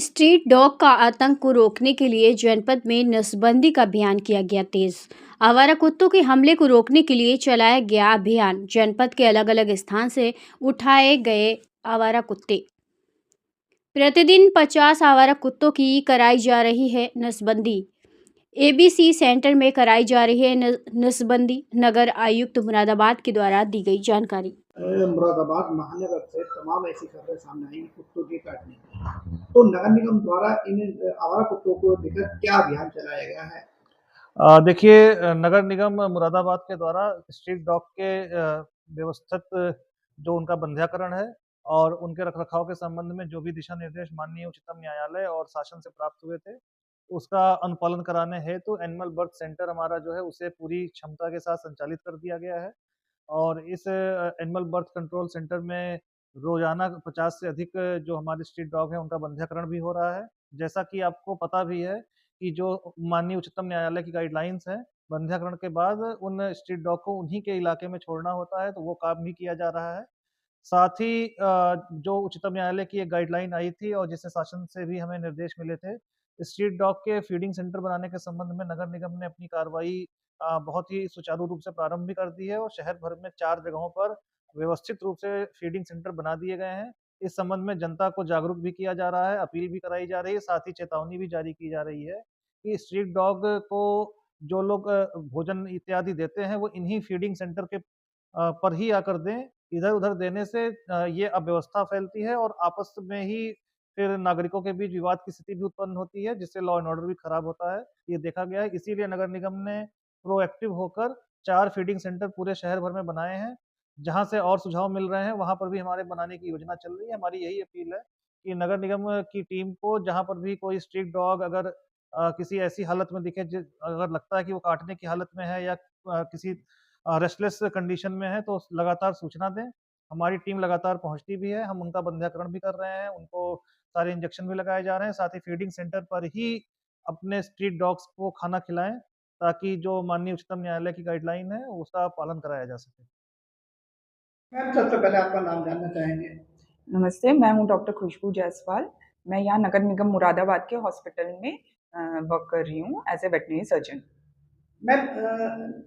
Street dog का आतंक को रोकने के लिए जनपद में नसबंदी का अभियान किया गया तेज। आवारा कुत्तों के हमले को रोकने के लिए चलाया गया अभियान। जनपद के अलग अलग स्थान से उठाए गए आवारा कुत्ते। प्रतिदिन 50 आवारा कुत्तों की कराई जा रही है नसबंदी। एबीसी सेंटर में कराई जा रही है नसबंदी। नगर आयुक्त मुरादाबाद के द्वारा दी गई जानकारी। मुरादाबाद महानगर से तमाम ऐसी खबरें सामने आई कुत्तों के काटने की। तो नगर निगम द्वारा इन आवारा कुत्तों को लेकर क्या अभियान चलाया गया है? देखिए, नगर निगम मुरादाबाद के द्वारा स्ट्रीट डॉग के व्यवस्थित जो उनका बंध्याकरण है और उनके रखरखाव के संबंध में जो भी दिशा निर्देश माननीय उच्चतम न्यायालय और शासन से प्राप्त हुए थे, उसका अनुपालन कराने हेतु एनिमल बर्थ सेंटर हमारा जो है उसे पूरी क्षमता के साथ संचालित कर दिया गया है। और इस एनिमल बर्थ कंट्रोल सेंटर में रोजाना 50 से अधिक जो हमारे स्ट्रीट डॉग हैं उनका बंध्याकरण भी हो रहा है। जैसा कि आपको पता भी है कि जो माननीय उच्चतम न्यायालय की गाइडलाइंस है, बंध्याकरण के बाद उन स्ट्रीट डॉग को उन्हीं के इलाके में छोड़ना होता है, तो वो काम भी किया जा रहा है। साथ ही जो उच्चतम न्यायालय की एक गाइडलाइन आई थी और जिससे शासन से भी हमें निर्देश मिले थे, स्ट्रीट डॉग के फीडिंग सेंटर बनाने के संबंध में नगर निगम ने अपनी कार्रवाई बहुत ही सुचारू रूप से प्रारंभ भी कर दी है और शहर भर में 4 जगहों पर व्यवस्थित रूप से फीडिंग सेंटर बना दिए गए हैं। इस संबंध में जनता को जागरूक भी किया जा रहा है, अपील भी कराई जा रही है, साथ ही चेतावनी भी जारी की जा रही है कि स्ट्रीट डॉग को जो लोग भोजन इत्यादि देते हैं, वो इन्हीं फीडिंग सेंटर के पर ही आकर दें। इधर-उधर देने से ये अव्यवस्था फैलती है और आपस में ही फिर नागरिकों के बीच विवाद की स्थिति भी उत्पन्न होती है, जिससे लॉ एंड ऑर्डर भी खराब होता है। ये देखा गया है, इसीलिए नगर निगम ने प्रोएक्टिव होकर 4 फीडिंग सेंटर पूरे शहर भर में बनाए हैं। जहाँ से और सुझाव मिल रहे हैं, वहाँ पर भी हमारे बनाने की योजना चल रही है। हमारी यही अपील है कि नगर निगम की टीम को जहाँ पर भी कोई स्ट्रीट डॉग अगर किसी ऐसी हालत में दिखे, अगर लगता है कि वो काटने की हालत में है या किसी रेस्टलेस कंडीशन में है, तो लगातार सूचना दें। हमारी टीम लगातार पहुँचती भी है, हम उनका बंध्याकरण भी कर रहे हैं, उनको सारे इंजेक्शन भी लगाए जा रहे हैं, साथ ही फीडिंग सेंटर पर ही अपने स्ट्रीट डॉग्स को खाना खिलाएँ, ताकि जो माननीय उच्चतम न्यायालय की गाइडलाइन है, उसका पालन कराया जा सके। मैम, सबसे पहले आपका नाम जानना चाहेंगे? नमस्ते, मैं हूँ डॉक्टर खुशबू जायसवाल। मैं यहाँ नगर निगम मुरादाबाद के हॉस्पिटल में वर्क कर रही हूँ as a veterinary surgeon. Ma'am,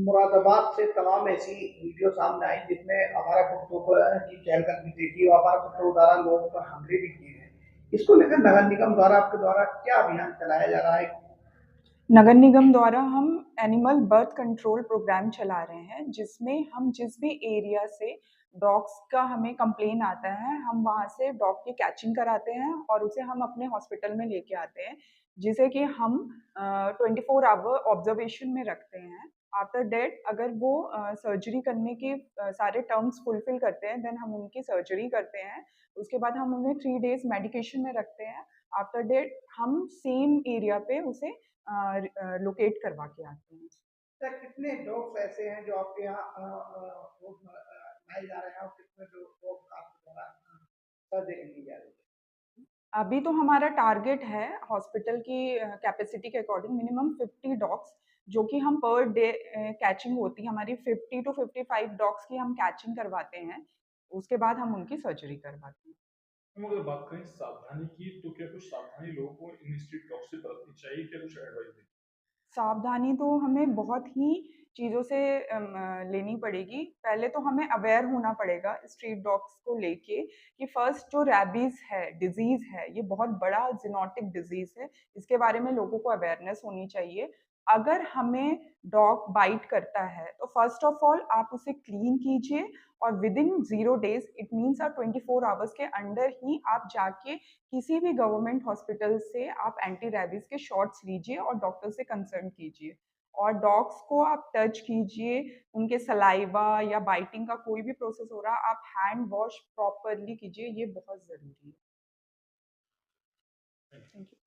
Moradabad से तमाम ऐसी वीडियो सामने आई जिसमें आवारा कुत्तों की चहलकदमी देखी और आवारा कुत्तों द्वारा लोगों पर हमले भी किए हैं। इसको लेकर नगर निगम द्वारा आपके द्वारा क्या अभियान चलाया जा रहा है? नगर निगम द्वारा हम एनिमल बर्थ कंट्रोल प्रोग्राम चला रहे हैं, जिसमें हम जिस भी एरिया से डॉग्स का हमें कंप्लेन आता है, हम वहाँ से डॉग की कैचिंग कराते हैं और उसे हम अपने हॉस्पिटल में लेके आते हैं, जिसे कि हम 24 आवर ऑब्जर्वेशन में रखते हैं। आफ्टर डेट अगर वो सर्जरी करने के सारे टर्म्स फुलफिल करते हैं, देन हम उनकी सर्जरी करते हैं। उसके बाद हम उन्हें 3 डेज मेडिकेशन में रखते हैं। आफ्टर डेट हम सेम एरिया पे उसे लोकेट करवा के आते हैं। सर, कितने डॉग्स ऐसे हैं जो आपके यहाँ लाए जा रहे हैं और कितने डॉग्स आपके द्वारा सर्जरी की जा रही है? अभी तो हमारा टारगेट है हॉस्पिटल की कैपेसिटी के अकॉर्डिंग मिनिमम 50 डॉग्स, जो कि हम पर डे कैचिंग होती है हमारी 50 टू 55 डॉग्स की हम कैचिंग करवाते हैं। उसके बाद हम उनकी सर्जरी करवाते हैं। हम अगर बात करें सावधानी की, तो क्या कुछ सावधानी लोगों को इन स्ट्रीट डॉग से बरतनी चाहिए? क्या कुछ एडवाइस दें? सावधानी तो हमें बहुत ही चीज़ों से लेनी पड़ेगी। पहले तो हमें अवेयर होना पड़ेगा स्ट्रीट डॉग्स को लेके कि फर्स्ट जो रैबीज़ है, डिज़ीज़ है, ये बहुत बड़ा ज़ूनोटिक डिज़ीज़ है। इसके बारे में लोगों को अवेयरनेस होनी चाहिए। अगर हमें डॉग बाइट करता है, तो फर्स्ट ऑफ ऑल आप उसे क्लीन कीजिए और within 0 days it means 24 hours के अंदर ही आप जाके किसी भी गवर्नमेंट हॉस्पिटल से आप एंटी रैबीज़ के शॉट्स लीजिए और डॉक्टर से कंसल्ट कीजिए। और डॉग्स को आप टच कीजिए, उनके सलाइवा या बाइटिंग का कोई भी प्रोसेस हो रहा है, आप हैंड वॉश प्रॉपरली कीजिए, ये बहुत ज़रूरी है। Thank you.